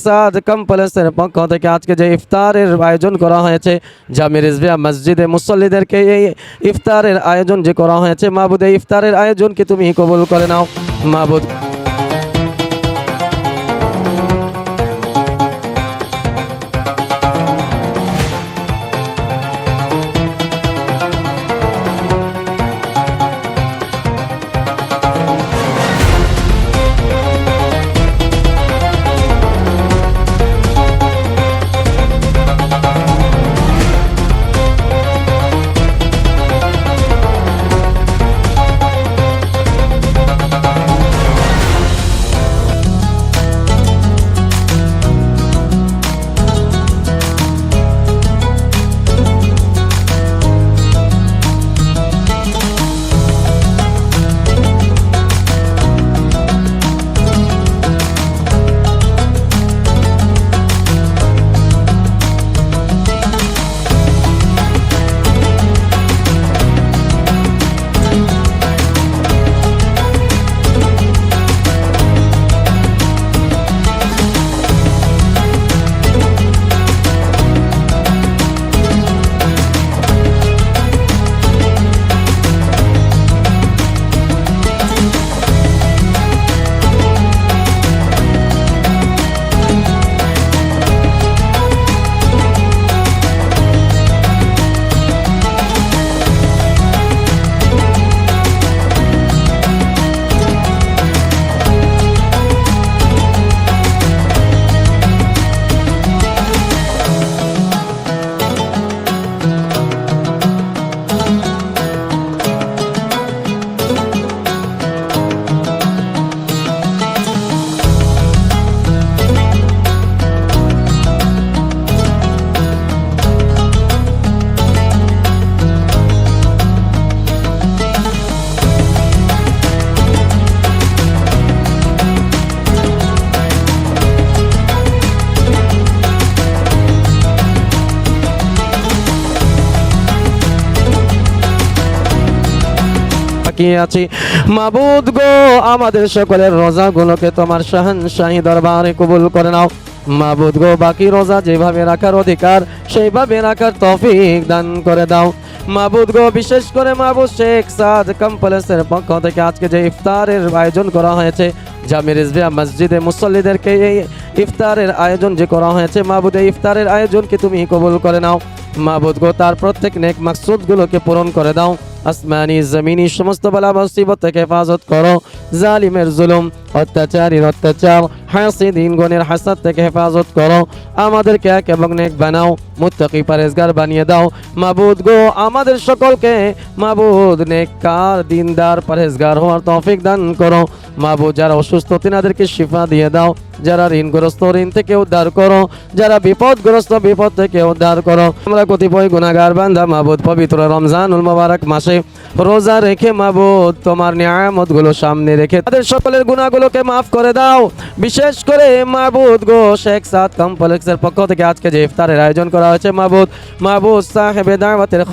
সাদ কমপ্লেক্সের পক্ষ থেকে আজকে যে ইফতারের আয়োজন করা হয়েছে জামে রিজভিয়া মসজিদে মুসল্লিদেরকে এই ইফতারের আয়োজন যে করা হয়েছে মাবুদ এই ইফতারের আয়োজনকে তুমি কবুল করে নাও মাবুদ। আছি মাবুদ গো আমাদের সকলের রোজাগুলোকে তোমার শাহানশাহী দরবারে কবুল করে নাও মাবুদ গো বাকি রোজা যেভাবে রাখার অধিকার সেইভাবে রাখার তৌফিক দান করে দাও মাবুদ গো বিশেষ করে মাবুদ শেখ সাদ কমপ্লেক্সের পক্ষ থেকে আজকে যে ইফতারের আয়োজন করা হয়েছে জামে রিজভিয়া মসজিদে মুসল্লিদেরকে এই ইফতারের আয়োজন যে করা হয়েছে মাবুদ এই ইফতারের আয়োজনকে তুমি কবুল করে নাও মাবুদ গো তার প্রত্যেক নেক মাকসুদগুলোকে পূরণ করে দাও আসমানি জমিনি সমস্ত বালা মুসিবত থেকে হেফাজত করো জালিমের জুলুম অত্যাচারীর অত্যাচার হাসিদিন গণের হাসাদ থেকে হেফাজত করো আমাদেরকে এক এবং নেক বানাও মুত্তাকি পরহেজগার বানিয়ে দাও মাবুদ গো আমাদের সকলকে মাবুদ নেককার দিনদার পরহেজগার হওয়ার তৌফিক দান করো মাবুদ যারা অসুস্থ তিনাদেরকে শিফা দিয়ে দাও যারা ঋণগ্রস্ত ঋণ থেকে উদ্ধার করো যারা বিপদগ্রস্ত বিপদ থেকে উদ্ধার করো আমরা কতিপয় গুনাহগার বান্দা মাবুদ পবিত্র রমজানুল মুবারক মাসে রোজা রেখে মাবুদ তোমার নিয়ামতগুলো সামনে রেখে তাদের সকলের গুনাহগুলোকে মাফ করে দাও বিশেষ করে মাবুদ গো শেখ সাদ কমপ্লেক্সের পক্ষ থেকে আজকে যে ইফতারের আয়োজন করা হয়েছে মাবুদ সাহেবে দাওয়াতের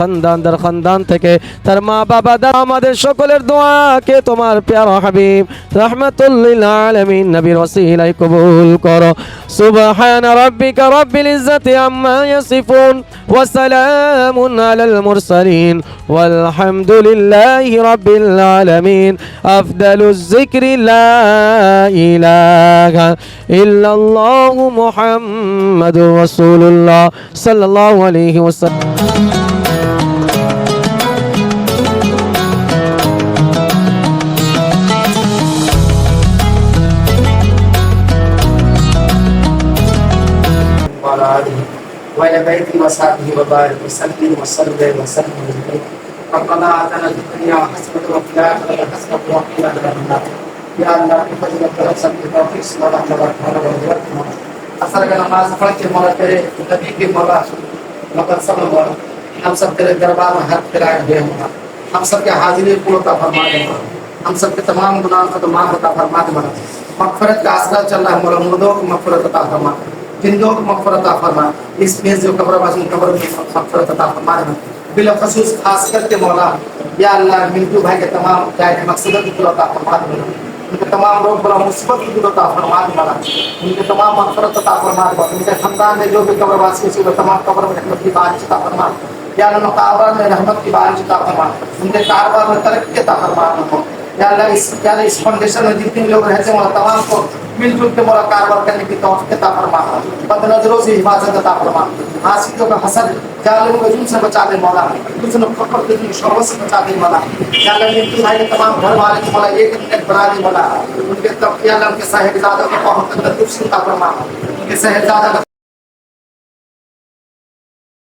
খানদান থেকে তার মা বাবা দা আমাদের সকলের দোয়াকে তোমার প্যারা হাবিব রাহমাতুল লিল আলামিন নবীর ওসিলায় কবুল করো সুবহান রাব্বিকা রাব্বিল ইজ্জাতি আম্মা ইয়াসিফুন ওয়া সালামুন আলাল মুরসালিন ওয়ালহামদুলিল্লাহি রাব্বিল আলামিন আফদালুজ যিকরি লা ইলাহা ইল্লাল্লাহু মুহাম্মাদুর রাসূলুল্লাহ সাল্লাল্লাহু আলাইহি ওয়াসাল্লাম وعلى بيته وصحبه وبارك وسلم وسلم ربنا آتنا في الدنيا حسنة وفي الآخرة حسنة وقنا عذاب النار يا الله بفضلك ورحمتك وتوفيق صلاه وبركاته اثر کا نماز پڑھ کے مولا تیرے نبی کی مولا مقصد صلی اللہ ہم سب تیرے دربار میں ہاتھ پھیلائے ہوئے ہیں ہم سب کے حاضری کو عطا فرما دے ہم سب کے تمام گناہوں کو معاف عطا فرما دے مغفرت کا آسرا چل رہا ہے مولا مردوں کو مغفرت عطا فرما زندوں کو مغفرت عطا فرما اس میز جو قبر باز میں قبر کی مغفرت عطا فرما دے بالخصوص خاص کر کے مولا یا اللہ منٹو بھائی کے تمام چاہے مقصدوں کی عطا فرما دے उनके तमाम रोग बला मुसीबत की दूर अता फरमा दे मौला, उनके तमाम मग़फ़िरत अता फरमा दे, उनके खानदान में जो भी कब्रवासी है तमाम कब्र में रहमत की बारिश अता फरमा, या अल्लाह कारोबार में रहमत की बारिश अता फरमा, उनके कारोबार में तरक्की अता फरमा दो। या अल्लाह इस फाउंडेशन में जितने लोग रहते हैं तमाम को मिलजुल के मोरा कारोबार करने की तौफीक अता फरमा, बदनज़रों से हिफाजत अता फरमा, हासिदों का हसद जालिमों के जुल्म से बचा दे मौला, दुश्मनों को फकर के शर से बचा दे मौला। या अल्लाह ये भाई के तमाम घर वाले को मौला एक मिनट बना दे मौला, उनके तब या अल्लाह उनके साहिबजादा को बहुत तंदुरुस्ती अता फरमा, उनके साहिबजादा